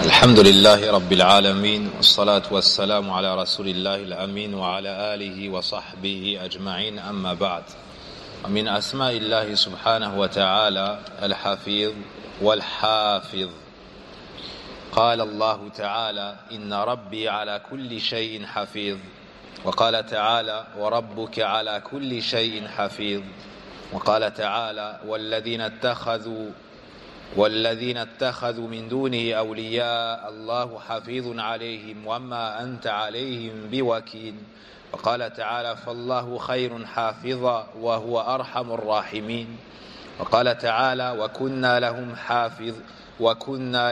الحمد لله رب العالمين والصلاة والسلام على رسول الله الأمين وعلى آله وصحبه أجمعين أما بعد. ومن أسماء الله سبحانه وتعالى الحفيظ والحافظ. قال الله تعالى إن ربي على كل شيء حفيظ، وقال تعالى وربك على كل شيء حفيظ، وقال تعالى والذين اتخذوا من دونه أولياء الله حفيظ عليهم وما أنت عليهم بوكيل، وقال تعالى فالله خير حافظا وهو أرحم الراحمين، وقال تعالى وكنا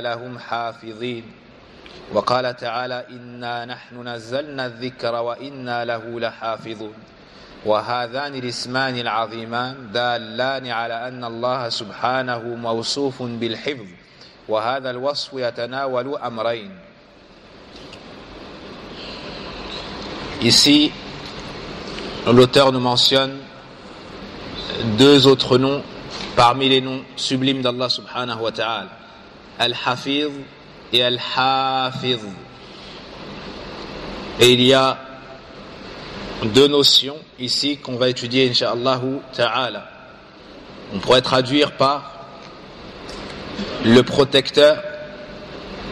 لهم حافظين، وقال تعالى إنا نحن نزلنا الذكر وإنا له لحافظون. وهذان الاسمان العظيمان دالان على أن الله سبحانه موصوف بالحفظ، وهذا الوصف يتناول أمرين. Ici, l'auteur nous mentionne deux autres noms parmi les noms sublimes d'Allah subhanahu wa ta'ala, Al-Hafiz et Al-Hafiz. Et il y a deux notions ici qu'on va étudier incha'Allah ta'ala. On pourrait traduire par le protecteur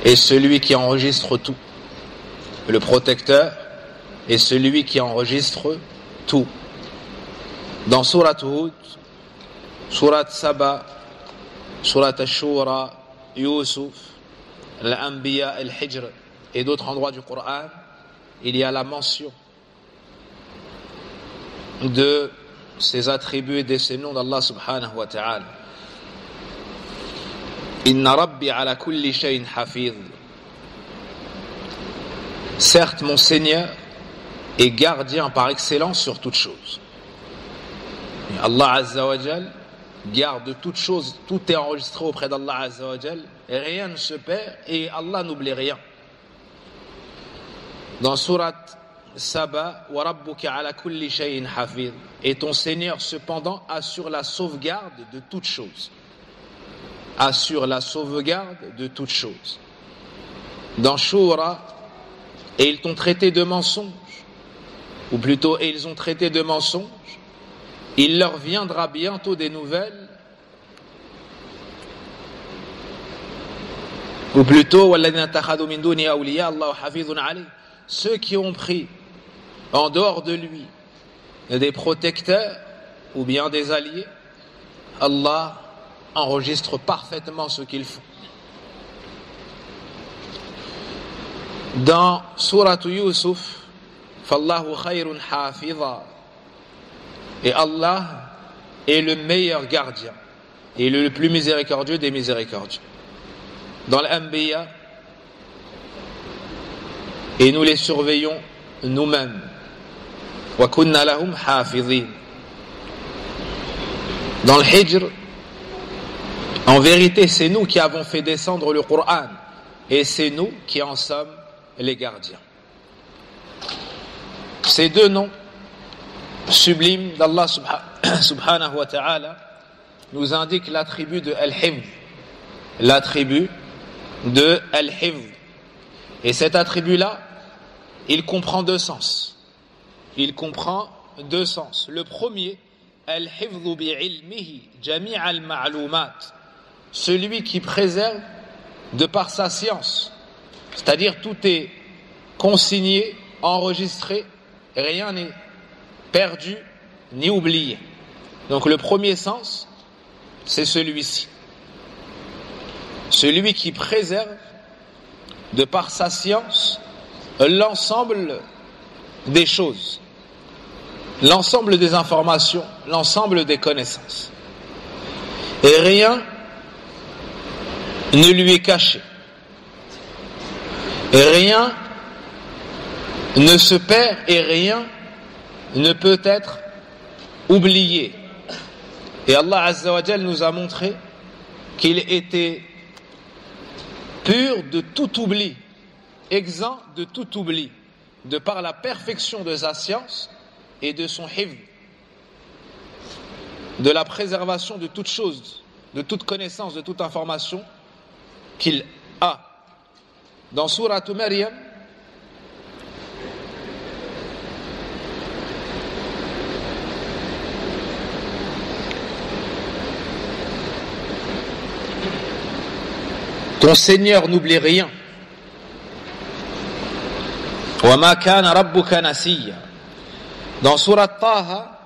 et celui qui enregistre tout. Le protecteur et celui qui enregistre tout. Dans Surat Hud, Surat Saba, Surat Ash-Shura, Yusuf, Al-Anbiya, Al-Hijr et d'autres endroits du Coran, il y a la mention de ses attributs et de ses noms d'Allah subhanahu wa ta'ala. Inna rabbi ala kulli shay'in hafiz. Certes, mon Seigneur est gardien par excellence sur toute chose. Allah azza wa jal garde toute chose, tout est enregistré auprès d'Allah azza wa jal, et rien ne se perd et Allah n'oublie rien. Dans Surat Saba, wa rabbuka ala kulli shay'in hafiz. Et ton Seigneur cependant assure la sauvegarde de toutes choses. Assure la sauvegarde de toutes choses. Dans Shura, et ils t'ont traité de mensonge, ou plutôt et ils ont traité de mensonge, il leur viendra bientôt des nouvelles, ou plutôt walladhina takhadhu min duni awliya Allahu hafizun alayh. Ceux qui ont pris en dehors de lui des protecteurs ou bien des alliés, Allah enregistre parfaitement ce qu'ils font. Dans Surat Yusuf, Fallahu khayrun hafiza, et Allah est le meilleur gardien et le plus miséricordieux des miséricordieux. Dans l'Anbiya, et nous les surveillons nous-mêmes. Wa kunna lahum hafizin. Dans le Hijr, en vérité, c'est nous qui avons fait descendre le Coran et c'est nous qui en sommes les gardiens. Ces deux noms sublimes d'Allah subhanahu wa ta'ala nous indiquent l'attribut de Al-Hifz. L'attribut de Al-Hifz. Et cet attribut-là, il comprend deux sens. Il comprend deux sens. Le premier, Al-Hifz bi'ilmihi jami' al-ma'lumat. Celui qui préserve de par sa science. C'est-à-dire tout est consigné, enregistré, rien n'est perdu ni oublié. Donc le premier sens, c'est celui-ci. Celui qui préserve de par sa science l'ensemble des choses, l'ensemble des informations, l'ensemble des connaissances. Et rien ne lui est caché. Et rien ne se perd et rien ne peut être oublié. Et Allah Azza wa Jal nous a montré qu'il était pur de tout oubli, exempt de tout oubli, de par la perfection de sa science et de son hifz, de la préservation de toute chose, de toute connaissance, de toute information qu'il a. dans Sourate Maryam, ton Seigneur n'oublie rien. Wa ma kana rabbuka nasiya. Dans Sourate Taha,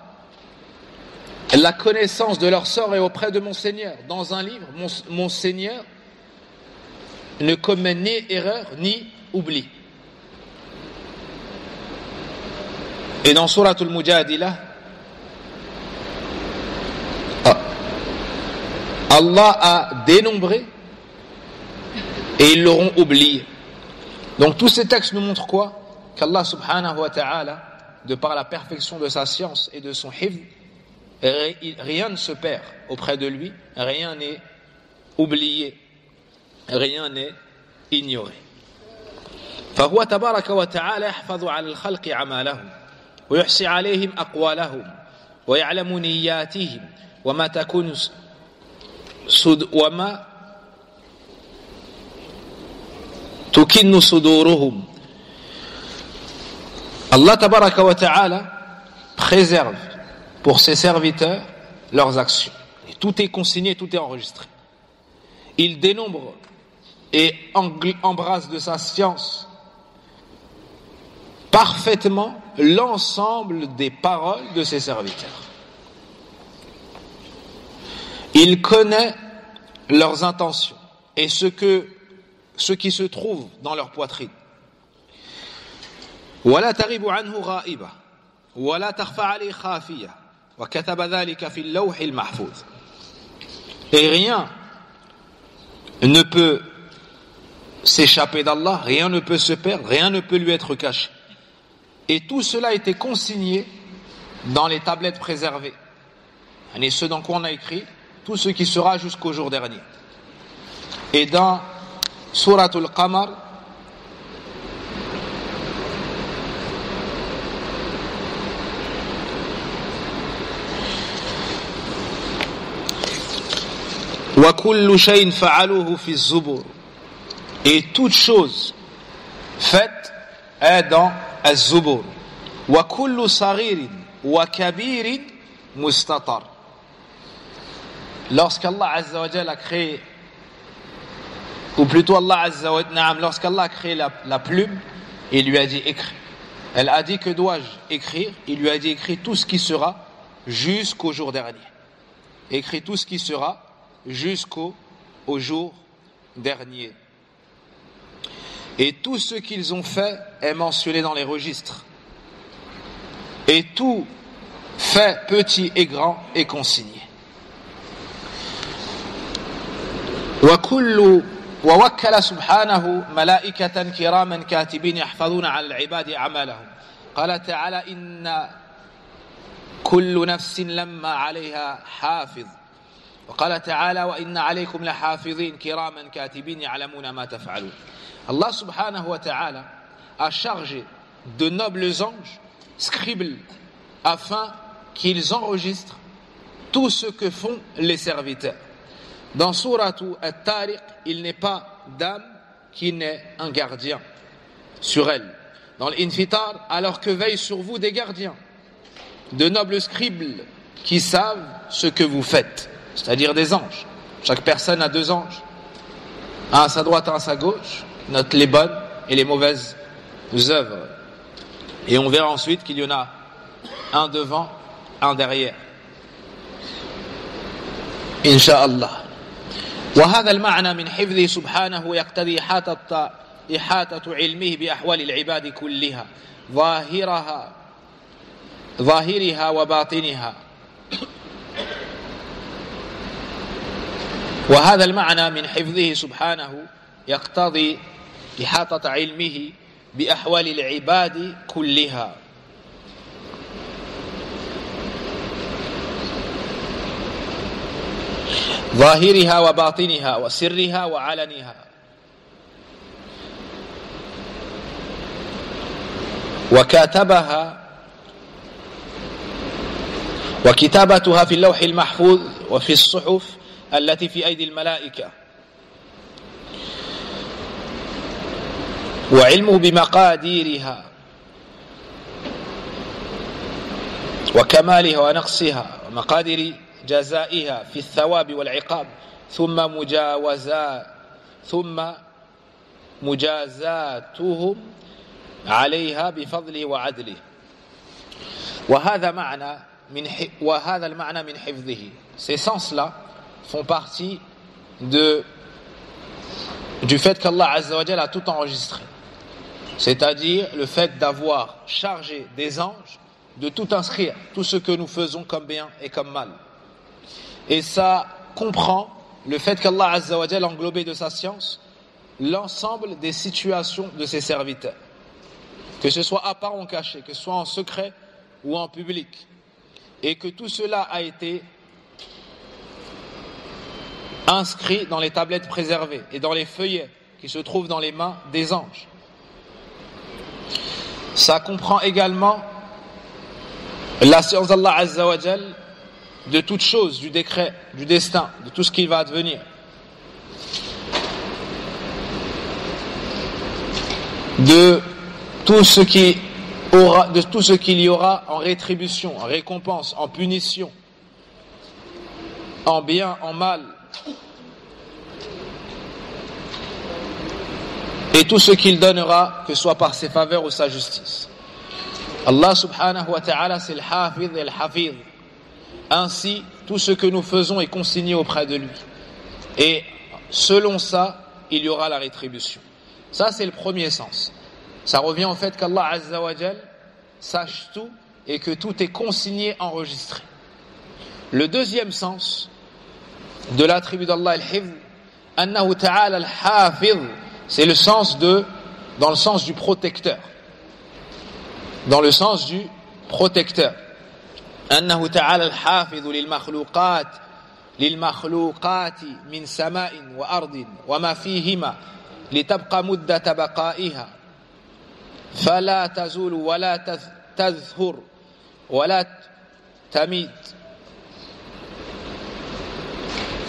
la connaissance de leur sort est auprès de mon Seigneur. Dans un livre, mon Seigneur ne commet ni erreur ni oubli. Et dans Sourate Al-Mujadilah, Allah a dénombré et ils l'auront oublié. Donc tous ces textes nous montrent quoi? Qu'Allah subhanahu wa ta'ala, de par la perfection de sa science et de son hifz, rien ne se perd auprès de lui, rien n'est oublié, rien n'est ignoré. فهو تبارك وتعالى يحفظ على الخلق أعمالهم ويحصي عليهم أقوالهم ويعلم نياتهم وما تكن صدورهم. Allah tabaraka wa ta'ala préserve pour ses serviteurs leurs actions. Et tout est consigné, tout est enregistré. Il dénombre et embrasse de sa science parfaitement l'ensemble des paroles de ses serviteurs. Il connaît leurs intentions et ce qui se trouve dans leur poitrine. ولا تغيب عنه غائبة ولا تخفى عليه خافية وكتب ذلك في اللوح المحفوظ. Et rien ne peut s'échapper d'Allah, rien ne peut se perdre, rien ne peut lui être caché. Et tout cela a été consigné dans les tablettes préservées. Et ce dans quoi on a écrit tout ce qui sera jusqu'au jour dernier. Et dans Sourate Al-Qamar, وَكُلُّ شَيْءٍ فَعَلُوهُ فِي الزُّبُرِ. Et toute chose faite est dans الزبور. وَكُلُّ صَغِيرٍ وَكَبِيرٍ مُسْتَطَرٍ. Lorsqu'Allah Azza wa Jalla a créé, ou plutôt Allah Azza wa Jalla, lorsqu'Allah a créé la plume, il lui a dit écris. Elle a dit que dois-je écrire? Il lui a dit écris tout ce qui sera jusqu'au jour dernier. Écris tout ce qui sera jusqu'au jour dernier. Et tout ce qu'ils ont fait est mentionné dans les registres. Et tout fait petit et grand est consigné. ووكل سبحانه ملائكة كراما كاتبين يحفظون على العباد أعمالهم. قال تعالى إن كل نفس لما عليها حافظ. وقال تعالى وإن عليكم لحافظين كراما كاتبين يعلمون ما تفعلون. Allah subhanahu wa ta'ala a chargé de nobles anges, scribes, afin qu'ils enregistrent tout ce que font les serviteurs. Dans Sourate At-Tariq, il n'est pas d'âme qui n'ait un gardien sur elle. Dans l'Infitar, alors que veillent sur vous des gardiens, de nobles scribes qui savent ce que vous faites, c'est-à-dire des anges. Chaque personne a 2 anges, un à sa droite, un à sa gauche, note les bonnes et les mauvaises œuvres. Et on verra ensuite qu'il y en a un devant, un derrière. Inch'Allah. وهذا المعنى من حفظه سبحانه يقتضي إحاطة علمه بأحوال العباد كلها ظاهرها وباطنها. وهذا المعنى من حفظه سبحانه يقتضي إحاطة علمه بأحوال العباد كلها. ظاهرها وباطنها وسرها وعلنها. وكتابتها في اللوح المحفوظ وفي الصحف التي في أيدي الملائكة. وعلمه بمقاديرها وكمالها ونقصها ومقادير جزائها في الثواب والعقاب ثم مجازاتهم عليها بفضله وعدله وهذا المعنى من حفظه. Ces sens-là font partie du fait qu'Allah Azza wa Jal a tout enregistré, c'est-à-dire le fait d'avoir chargé des anges de tout inscrire, tout ce que nous faisons comme bien et comme mal. Et ça comprend le fait qu'Allah Azza wa Jal a englobé de sa science l'ensemble des situations de ses serviteurs, que ce soit à part ou caché, que ce soit en secret ou en public, et que tout cela a été inscrit dans les tablettes préservées et dans les feuillets qui se trouvent dans les mains des anges. Ça comprend également la science d'Allah Azza wa Jal de toute chose, du décret, du destin, de tout ce qui va advenir. De tout ce qu'il y aura en rétribution, en récompense, en punition, en bien, en mal, et tout ce qu'il donnera, que ce soit par ses faveurs ou sa justice. Allah subhanahu wa ta'ala, c'est le hafidh et le hafidh. Ainsi, tout ce que nous faisons est consigné auprès de lui. Et selon ça, il y aura la rétribution. Ça, c'est le premier sens. Ça revient au fait qu'Allah Azza wa Jal sache tout et que tout est consigné, enregistré. Le deuxième sens de l'attribut d'Allah al-Hifz, annahu ta'ala al-Hafidh, c'est le sens dans le sens du protecteur. Dans le sens du protecteur. أنه تعالى الحافظ للمخلوقات من سماء وأرض وما فيهما لتبقى مدة بقائها فلا تزول ولا تزهر ولا تميت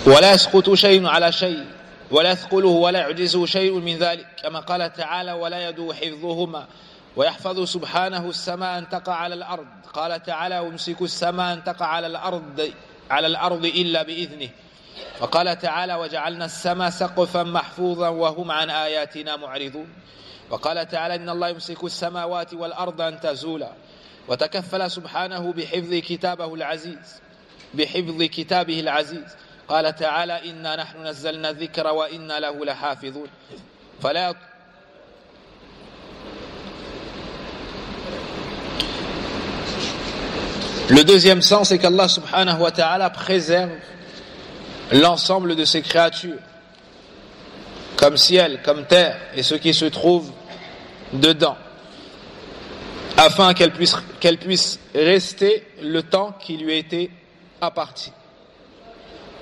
ولا يسقط شيء على شيء ولا يثقله ولا يعجزه شيء من ذلك كما قال تعالى ولا يدو حفظهما ويحفظ سبحانه السماء أن تقع على الأرض قال تعالى ويمسك السماء أن تقع على الأرض إلا بإذنه وقال تعالى وجعلنا السماء سقفا محفوظا وهم عن آياتنا معرضون وقال تعالى إن الله يمسك السماوات والأرض أن تزولا وتكفل سبحانه بحفظ كتابه العزيز قال تعالى إنا نحن نزلنا الذكر وإنا له لحافظون Le deuxième sens, c'est qu'Allah subhanahu wa ta'ala préserve l'ensemble de ses créatures, comme ciel, comme terre, et ce qui se trouve dedans, afin qu'elle puisse rester le temps qui lui a été imparti.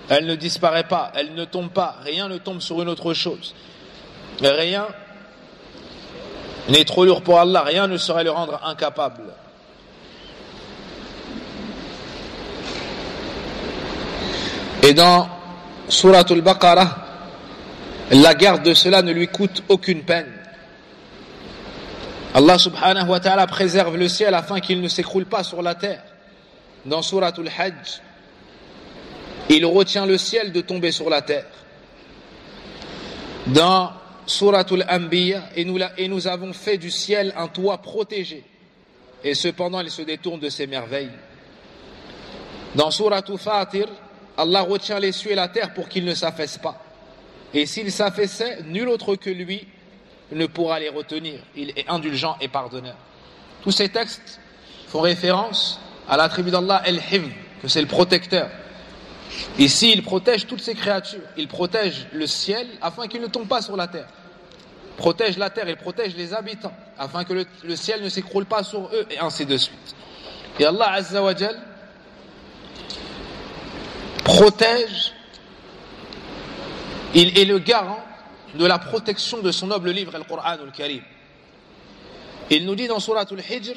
Elle ne disparaît pas, elle ne tombe pas, rien ne tombe sur une autre chose. Rien n'est trop lourd pour Allah, rien ne saurait le rendre incapable. Et dans Surat al-Baqarah, la garde de cela ne lui coûte aucune peine. Allah subhanahu wa ta'ala préserve le ciel afin qu'il ne s'écroule pas sur la terre. Dans Surat al-Hajj, il retient le ciel de tomber sur la terre. Dans Surat al-Anbiya, et nous avons fait du ciel un toit protégé. Et cependant, il se détourne de ses merveilles. Dans Surat al-Fatir, Allah retient les cieux et la terre pour qu'ils ne s'affaissent pas. Et s'ils s'affaissaient, nul autre que lui ne pourra les retenir. Il est indulgent et pardonneur. Tous ces textes font référence à l'attribut d'Allah El-Hifz, que c'est le protecteur. Ici, il protège toutes ses créatures. Il protège le ciel afin qu'il ne tombe pas sur la terre. Il protège la terre, il protège les habitants afin que le ciel ne s'écroule pas sur eux, et ainsi de suite. Et Allah Azza wa Jal protège, il est le garant de la protection de son noble livre, le Coran al-Karim. Il nous dit dans Surat al-Hijr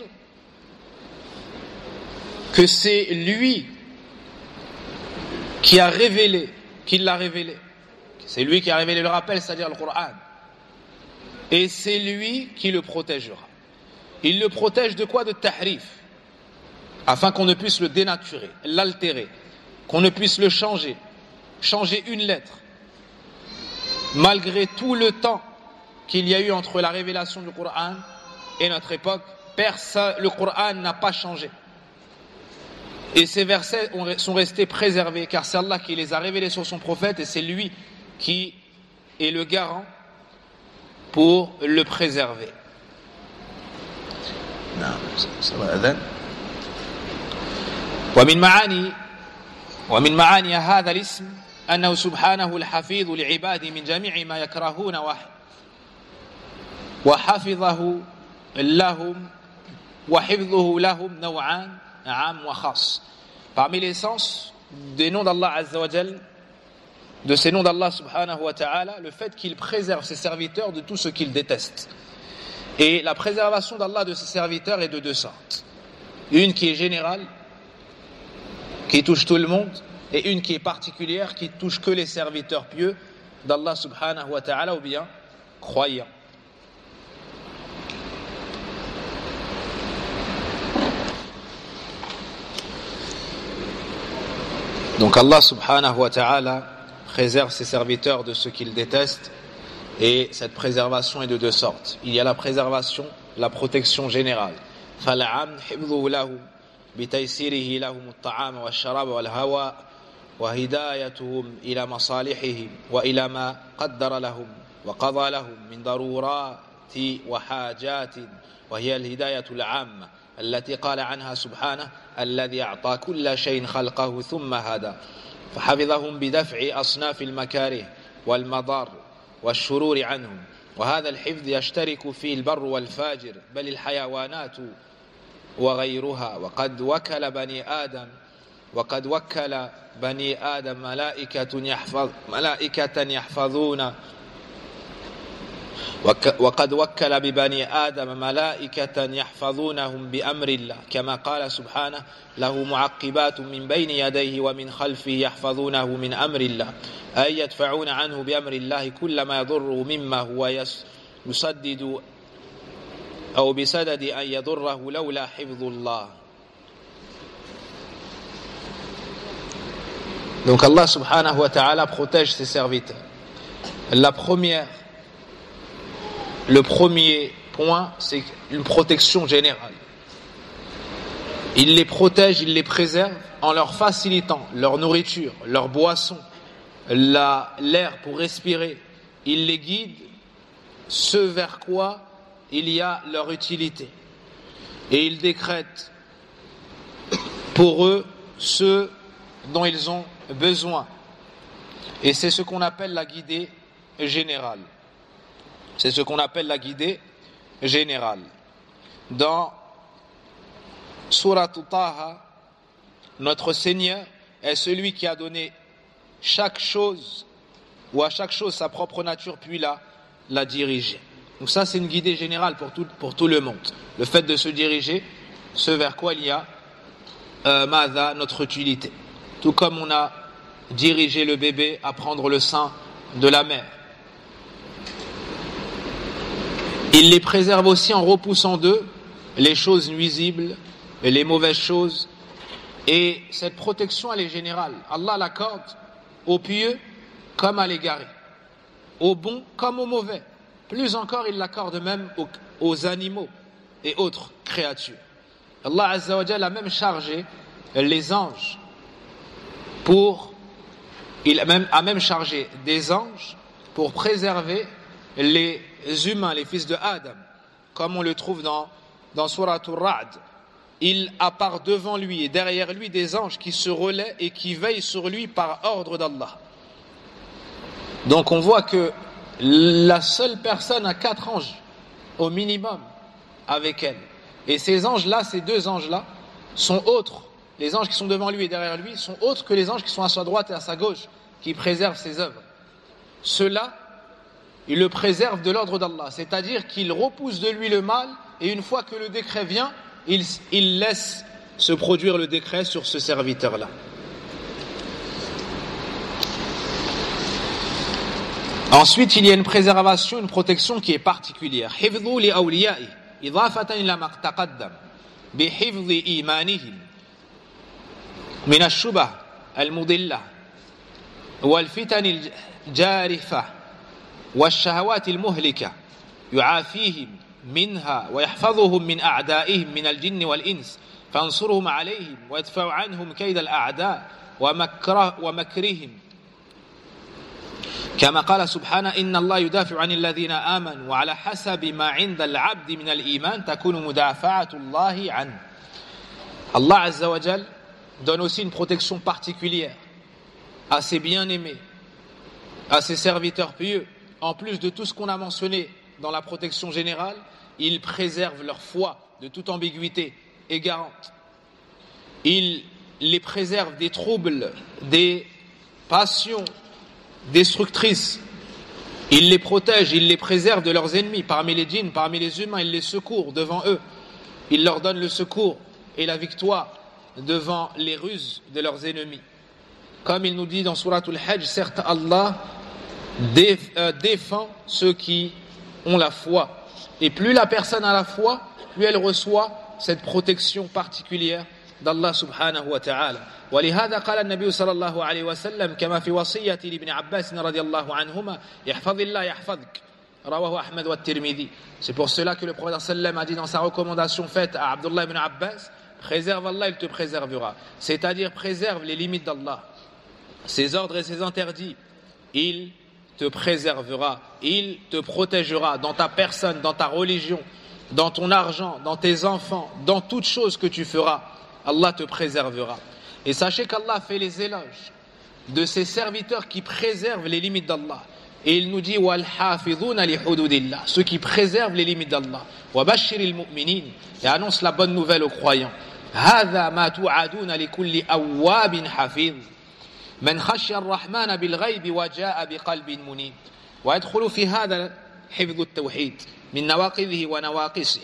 que c'est lui qui l'a révélé. C'est lui qui a révélé le rappel, c'est-à-dire le Coran. et c'est lui qui le protégera. Il le protège de quoi? De tahrif, afin qu'on ne puisse le dénaturer, l'altérer, qu'on ne puisse le changer une lettre. Malgré tout le temps qu'il y a eu entre la révélation du Coran et notre époque, le Coran n'a pas changé. Et ces versets sont restés préservés, car c'est Allah qui les a révélés sur son prophète, et c'est lui qui est le garant pour le préserver. ومن معاني هذا الاسم أنه سبحانه الحفيظ لعباده من جميع ما يكرهون وحفظه لهم نوعان عام وخاص. Parmi les sens des noms d'Allah Azza wa Jal, de ces noms d'Allah subhanahu wa ta'ala, le fait qu'il préserve ses serviteurs de tout ce qu'ils détestent. Et la préservation d'Allah de ses serviteurs est de deux sortes. Une qui est générale, qui touche tout le monde, et une qui est particulière, qui touche que les serviteurs pieux d'Allah subhanahu wa ta'ala, ou bien croyants. Donc Allah subhanahu wa ta'ala préserve ses serviteurs de ce qu'ils détestent, et cette préservation est de deux sortes. Il y a la préservation, la protection générale. فَالْعَمْ حِفْظُهُ لَهُمْ بِتَيْسِيرِهِ لَهُمُ الطَّعَامَ وَالشَّرَابَ وَالْهَوَاء وَهِدَايَتُهُمْ إِلَى مَصَالِحِهِمْ وَإِلَى مَا قَدَّرَ لَهُمْ وَقَضَى لَهُمْ مِنْ ضَرُورَاتِ وَحَاجَاتٍ وهي الهداية العامة التي قال عنها سبحانه الذي أعطى كل شيء خلقه ثم هدى فحفظهم بدفع أصناف المكاره والمضار والشرور عنهم وهذا الحفظ يشترك فيه البر والفاجر بل الحيوانات وغيرها وقد وكل بني آدم ملائكة يحفظون وقد وكل ببني آدم ملائكة يحفظونهم بأمر الله كما قال سبحانه له معقبات من بين يديه ومن خلفه يحفظونه من أمر الله أي يدفعون عنه بأمر الله كل ما يضره مما هو يسدد أو بسدد أن يضره لولا حفظ الله. Donc Allah subhanahu wa ta'ala protège ses serviteurs. Le premier point, c'est une protection générale. Il les protège, il les préserve en leur facilitant leur nourriture, leur boisson, l'air pour respirer. Il les guide ce vers quoi il y a leur utilité. Et il décrète pour eux ce dont ils ont besoin. Et c'est ce qu'on appelle la guidée générale. C'est ce qu'on appelle la guidée générale. Dans Surat Taha, notre Seigneur est celui qui a donné chaque chose, ou à chaque chose sa propre nature, puis la diriger. Donc ça, c'est une guidée générale pour tout le monde. Le fait de se diriger, ce vers quoi il y a notre utilité. Tout comme on a dirigé le bébé à prendre le sein de la mère. Il les préserve aussi en repoussant d'eux les choses nuisibles et les mauvaises choses. Et cette protection, elle est générale. Allah l'accorde aux pieux comme à l'égaré, aux bons comme aux mauvais. Plus encore, il l'accorde même aux animaux et autres créatures. Allah Azza wa Jalla a même chargé les anges a même chargé des anges pour préserver les humains, les fils de Adam, comme on le trouve dans Surat Ar-Ra'd. Il apparaît devant lui et derrière lui des anges qui se relaient et qui veillent sur lui par ordre d'Allah. Donc on voit que la seule personne a 4 anges au minimum avec elle. Et ces anges-là, ces 2 anges-là, sont autres. Les anges qui sont devant lui et derrière lui sont autres que les anges qui sont à sa droite et à sa gauche, qui préservent ses œuvres. Ceux-là, il le préserve de l'ordre d'Allah, c'est-à-dire qu'il repousse de lui le mal, et une fois que le décret vient, il laisse se produire le décret sur ce serviteur-là. Ensuite, il y a une préservation, une protection qui est particulière. حفظوا لأوليائه إضافة إلى ما تقدم بحفظ إيمانهم من الشبه المضلة والفتن الجارفة والشهوات المهلكة يعافيهم منها ويحفظهم من أعدائهم من الجن والإنس فانصرهم عليهم ويدفع عنهم كيد الأعداء ومكرهم كما قال سبحانه إن الله يدافع عن الذين آمنوا وعلى حسب ما عند العبد من الإيمان تكون مدافعة الله عنه. Allah Azza wa Jal donne aussi une protection particulière à ses bien-aimés, à ses serviteurs pieux. En plus de tout ce qu'on a mentionné dans la protection générale, il préserve leur foi de toute ambiguïté égarante. Il les préserve des troubles, des passions destructrices. Il les protège, il les préserve de leurs ennemis. Parmi les djinns, parmi les humains, il les secourt devant eux. Il leur donne le secours et la victoire devant les ruses de leurs ennemis. Comme il nous dit dans Surat al-Hajj, certes Allah défend ceux qui ont la foi. Et plus la personne a la foi, plus elle reçoit cette protection particulière d'Allah subhanahu wa ta'ala. ولهذا قال النبي صلى الله عليه وسلم كما في وصية لابن عباس رضي الله عنهما يحفظ الله يحفظك رواه أحمد والترمذي. C'est pour cela que le prophète sallam a dit dans sa recommandation faite à Abdullah ibn Abbas, préserve Allah, il te préservera. C'est-à-dire préserve les limites d'Allah, ses ordres et ses interdits. Il te préservera, il te protégera dans ta personne, dans ta religion, dans ton argent, dans tes enfants, dans toute chose que tu feras. Allah te préservera. Et sachez qu'Allah fait les éloges de ses serviteurs qui préservent les limites d'Allah. Et il nous dit وَالْحَافِظُونَ لِحُدُودِ اللَّهِ, ceux qui préservent les limites d'Allah. وَبَشِّرِ الْمُؤْمِنِينَ, et annonce la bonne nouvelle aux croyants. هَذَا مَا تُوعَدُونَ لِكُلِّ أَوَّابٍ حَفِيظٍ من خشي الرحمن بالغيب وجاء بقلب منيب. ويدخل في هذا حفظ التوحيد من نواقضه ونواقصه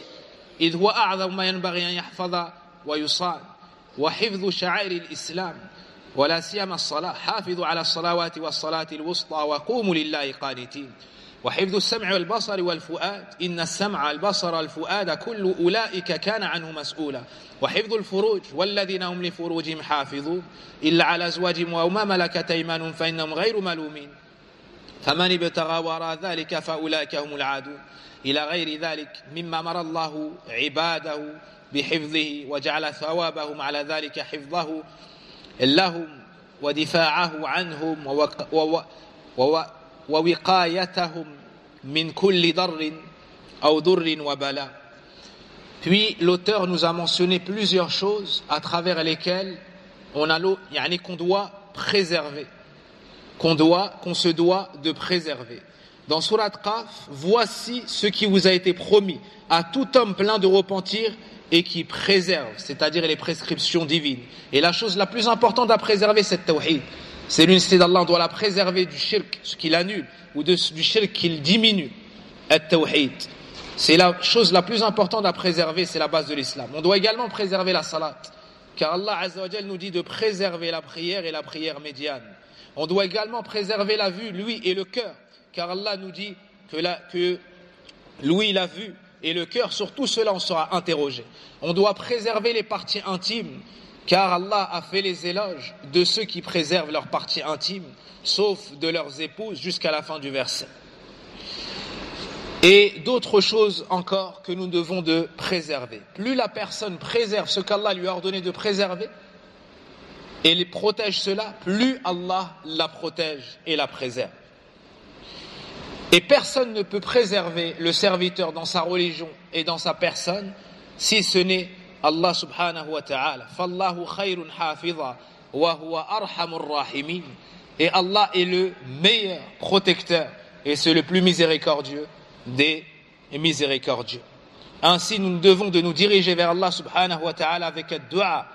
إذ هو أعظم ما ينبغي أن يحفظ ويصان وحفظ شعائر الإسلام ولا سيما الصلاة حافظوا على الصلوات والصلاة الوسطى وقوموا لله قانتين وحفظ السمع والبصر والفؤاد إن السمع والبصر والفؤاد كل أولئك كان عنه مسؤولا وحفظ الفروج والذين هم لفروجهم حافظون إلا على أزواجهم أو ما ملكت أيمانهم فإنهم غير ملومين فمن ابتغى وراء ذلك فأولئك هم العادون إلى غير ذلك مما أمر الله عباده بحفظه وجعل ثوابهم على ذلك حفظه لهم ودفاعه عنهم ووقايتهم من كل ضر أو ضر وبلاء. Puis l'auteur nous a mentionné plusieurs choses à travers lesquelles qu'on doit préserver, qu'on se doit de préserver. Dans Surat Qaf, voici ce qui vous a été promis à tout homme plein de repentir et qui préserve, c'est-à-dire les prescriptions divines. Et la chose la plus importante à préserver, c'est le tawhid. C'est l'unicité d'Allah, on doit la préserver du shirk, ce qu'il annule, ou du shirk qu'il diminue. Le tawhid. C'est la chose la plus importante à préserver, c'est la base de l'islam. On doit également préserver la salat, car Allah Azza wa Jal nous dit de préserver la prière et la prière médiane. On doit également préserver la vue, l'ouïe et le cœur, car Allah nous dit que l'ouïe, la vue et le cœur, sur tout cela on sera interrogé. On doit préserver les parties intimes, car Allah a fait les éloges de ceux qui préservent leurs parties intimes, sauf de leurs épouses, jusqu'à la fin du verset. Et d'autres choses encore que nous devons de préserver. Plus la personne préserve ce qu'Allah lui a ordonné de préserver, et les protège cela, plus Allah la protège et la préserve. Et personne ne peut préserver le serviteur dans sa religion et dans sa personne si ce n'est Allah subhanahu wa ta'ala. Fallahu khayrun hafiza wa huwa arhamur rahimin. Et Allah est le meilleur protecteur et c'est le plus miséricordieux des miséricordieux. Ainsi nous devons de nous diriger vers Allah subhanahu wa ta'ala avec un dua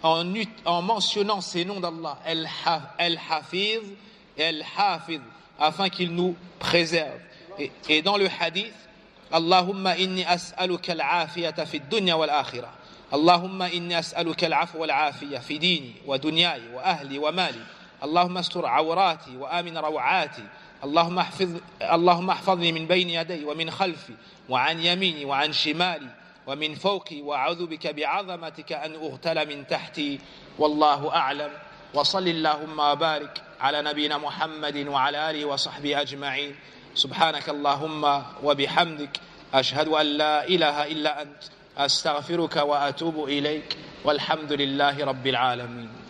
en mentionnant ces noms d'Allah, Al-Hafiz et Al-Hafiz, afin qu'il nous préserve. Et dans le hadith, Allahumma inni as'aluka al-afiyata fi dunya wal akhirah. Allahumma inni as'aluka al-afwa wal afiya fi dini wa dunyai wa ahli wa mali. Allahumma astur awrati wa amin rawati اللهم احفظني من بين يدي ومن خلفي وعن يميني وعن شمالي ومن فوقي، وأعوذ بك بعظمتك أن أغتال من تحتي، والله أعلم. وصل اللهم وبارك على نبينا محمد وعلى آله وصحبه أجمعين. سبحانك اللهم وبحمدك، أشهد أن لا إله إلا أنت، أستغفرك وأتوب إليك، والحمد لله رب العالمين.